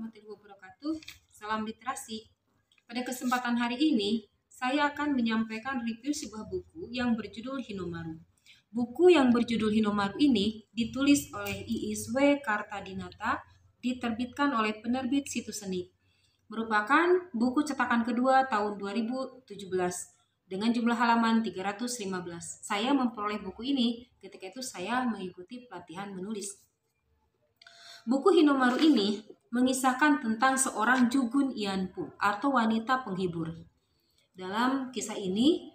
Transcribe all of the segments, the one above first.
warahmatullahi wabarakatuh. Salam literasi. Pada kesempatan hari ini, saya akan menyampaikan review sebuah buku yang berjudul Hinomaru. Buku yang berjudul Hinomaru ini ditulis oleh Iis W. Kartadinata, diterbitkan oleh penerbit Situs Seni. Merupakan buku cetakan kedua tahun 2017 dengan jumlah halaman 315. Saya memperoleh buku ini ketika itu saya mengikuti pelatihan menulis. Buku Hinomaru ini mengisahkan tentang seorang Jugun Ianpu atau wanita penghibur. Dalam kisah ini,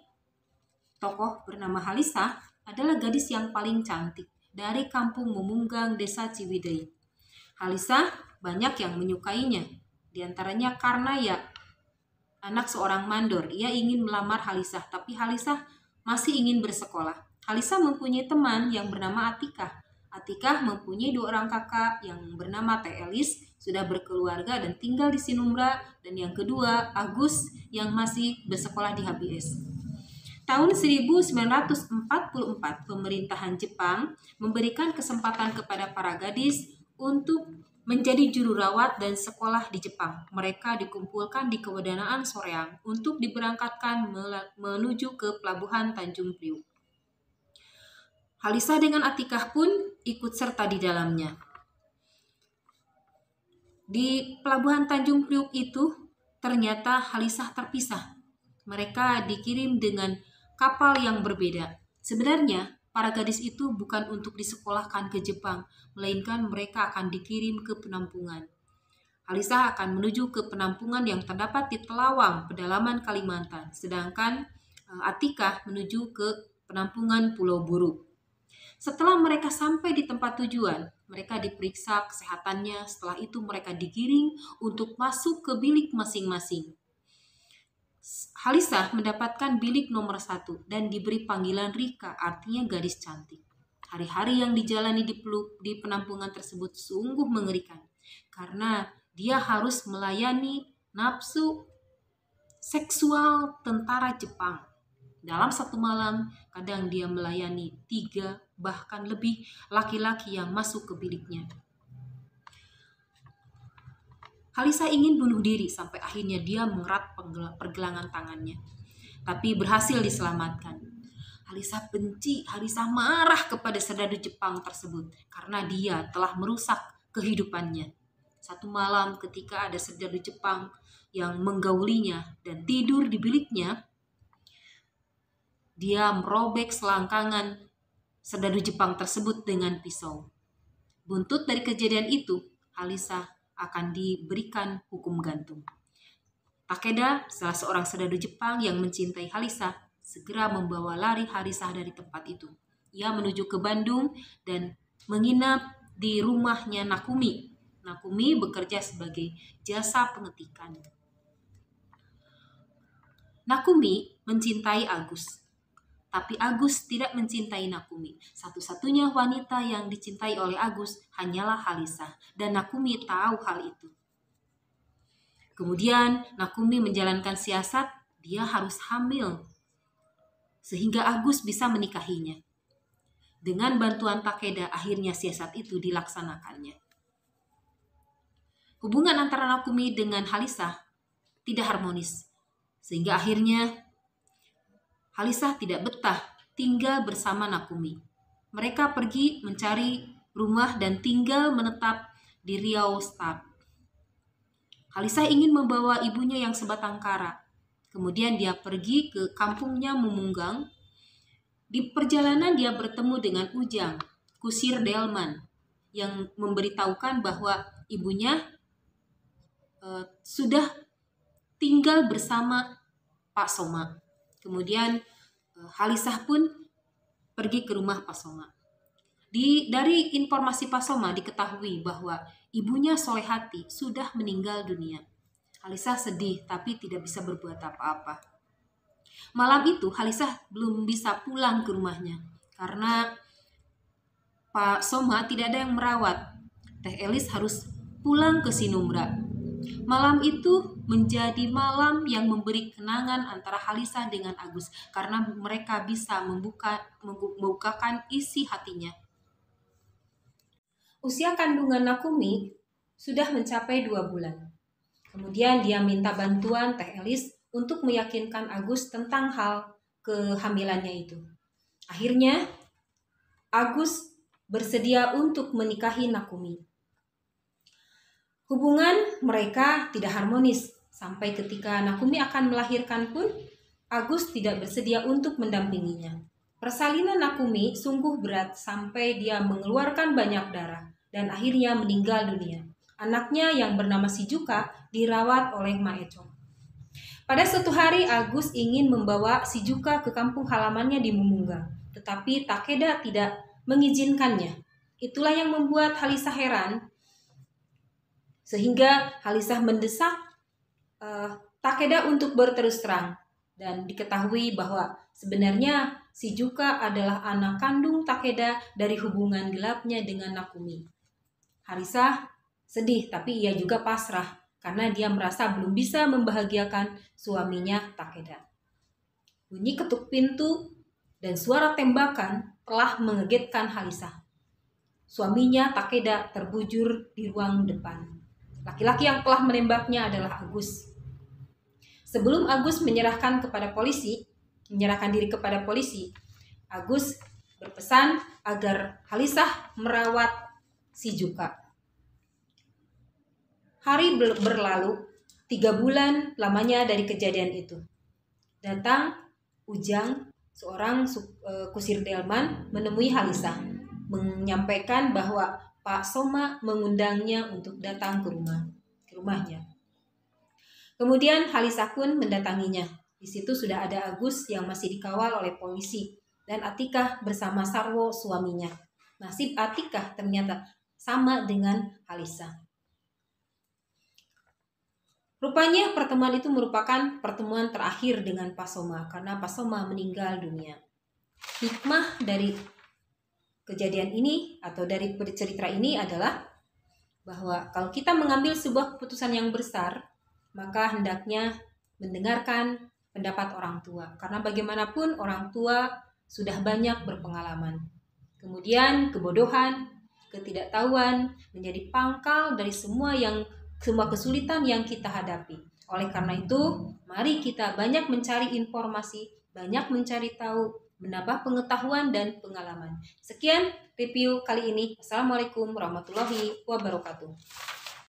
tokoh bernama Halisa adalah gadis yang paling cantik dari kampung Mumunggang, Desa Ciwidey. Halisa banyak yang menyukainya, diantaranya karena anak seorang mandor. Ia ingin melamar Halisa, tapi Halisa masih ingin bersekolah. Halisa mempunyai teman yang bernama Atikah. Atikah mempunyai 2 orang kakak yang bernama Teh Elis, sudah berkeluarga dan tinggal di Sinumbra, dan yang kedua Agus yang masih bersekolah di HBS. Tahun 1944, pemerintahan Jepang memberikan kesempatan kepada para gadis untuk menjadi juru rawat dan sekolah di Jepang. Mereka dikumpulkan di Kewedanaan Soreang untuk diberangkatkan menuju ke pelabuhan Tanjung Priuk. Halisa dengan Atikah pun ikut serta di dalamnya. Di pelabuhan Tanjung Priuk itu ternyata Halisa terpisah. Mereka dikirim dengan kapal yang berbeda. Sebenarnya para gadis itu bukan untuk disekolahkan ke Jepang, melainkan mereka akan dikirim ke penampungan. Halisa akan menuju ke penampungan yang terdapat di Telawang, pedalaman Kalimantan, sedangkan Atikah menuju ke penampungan Pulau Buruk. Setelah mereka sampai di tempat tujuan, mereka diperiksa kesehatannya. Setelah itu mereka digiring untuk masuk ke bilik masing-masing. Halisa mendapatkan bilik nomor 1 dan diberi panggilan Rika, artinya gadis cantik. Hari-hari yang dijalani di penampungan tersebut sungguh mengerikan, karena dia harus melayani nafsu seksual tentara Jepang. Dalam satu malam, kadang dia melayani 3 bahkan lebih laki-laki yang masuk ke biliknya. Halisa ingin bunuh diri sampai akhirnya dia mengerat pergelangan tangannya, tapi berhasil diselamatkan. Halisa benci, Halisa marah kepada serdadu Jepang tersebut karena dia telah merusak kehidupannya. Satu malam ketika ada serdadu Jepang yang menggaulinya dan tidur di biliknya, dia merobek selangkangan serdadu Jepang tersebut dengan pisau. Buntut dari kejadian itu, Halisa akan diberikan hukum gantung. Takeda, salah seorang serdadu Jepang yang mencintai Halisa, segera membawa lari Halisa dari tempat itu. Ia menuju ke Bandung dan menginap di rumahnya Nakumi. Nakumi bekerja sebagai jasa pengetikan. Nakumi mencintai Agus, tapi Agus tidak mencintai Nakumi. Satu-satunya wanita yang dicintai oleh Agus hanyalah Halisa, dan Nakumi tahu hal itu. Kemudian Nakumi menjalankan siasat, dia harus hamil, sehingga Agus bisa menikahinya. Dengan bantuan Takeda, akhirnya siasat itu dilaksanakannya. Hubungan antara Nakumi dengan Halisa tidak harmonis, sehingga akhirnya Halisa tidak betah tinggal bersama Nakumi. Mereka pergi mencari rumah dan tinggal menetap di Riau Stad. Halisa ingin membawa ibunya yang sebatang kara. Kemudian dia pergi ke kampungnya Mumunggang. Di perjalanan dia bertemu dengan Ujang, kusir Delman, yang memberitahukan bahwa ibunya sudah tinggal bersama Pak Soma. Kemudian Halisa pun pergi ke rumah Pak Soma. Dari informasi Pak Soma diketahui bahwa ibunya Solehati sudah meninggal dunia. Halisa sedih tapi tidak bisa berbuat apa-apa. Malam itu Halisa belum bisa pulang ke rumahnya karena Pak Soma tidak ada yang merawat. Teh Elis harus pulang ke Sinumbra. Malam itu menjadi malam yang memberi kenangan antara Halisa dengan Agus karena mereka bisa membukakan isi hatinya. Usia kandungan Nakumi sudah mencapai 2 bulan. Kemudian dia minta bantuan Teh Elis untuk meyakinkan Agus tentang hal kehamilannya itu. Akhirnya Agus bersedia untuk menikahi Nakumi. Hubungan mereka tidak harmonis sampai ketika Nakumi akan melahirkan pun Agus tidak bersedia untuk mendampinginya. Persalinan Nakumi sungguh berat sampai dia mengeluarkan banyak darah dan akhirnya meninggal dunia. Anaknya yang bernama Shijuka dirawat oleh Maecho. Pada suatu hari Agus ingin membawa Shijuka ke kampung halamannya di Mumunga, tetapi Takeda tidak mengizinkannya. Itulah yang membuat Halisa heran, sehingga Halisa mendesak Takeda untuk berterus terang. Dan diketahui bahwa sebenarnya Shijuka adalah anak kandung Takeda dari hubungan gelapnya dengan Nakumi. Halisa sedih, tapi ia juga pasrah karena dia merasa belum bisa membahagiakan suaminya Takeda. Bunyi ketuk pintu dan suara tembakan telah mengagetkan Halisa. Suaminya Takeda terbujur di ruang depan. Laki-laki yang telah menembaknya adalah Agus. Sebelum Agus menyerahkan diri kepada polisi, Agus berpesan agar Halisa merawat Shijuka. Hari berlalu, 3 bulan lamanya dari kejadian itu. Datang Ujang, seorang kusir delman, menemui Halisa, menyampaikan bahwa Pak Soma mengundangnya untuk datang ke rumahnya. Kemudian Halisa pun mendatanginya. Di situ sudah ada Agus yang masih dikawal oleh polisi dan Atikah bersama Sarwo suaminya. Nasib Atikah ternyata sama dengan Halisa. Rupanya pertemuan itu merupakan pertemuan terakhir dengan Pak Soma karena Pak Soma meninggal dunia. Hikmah dari kejadian ini atau dari cerita ini adalah bahwa kalau kita mengambil sebuah keputusan yang besar, maka hendaknya mendengarkan pendapat orang tua. Karena bagaimanapun orang tua sudah banyak berpengalaman. Kemudian kebodohan, ketidaktahuan menjadi pangkal dari semua kesulitan yang kita hadapi. Oleh karena itu, mari kita banyak mencari informasi, banyak mencari tahu, menambah pengetahuan dan pengalaman. Sekian review kali ini. Assalamualaikum warahmatullahi wabarakatuh.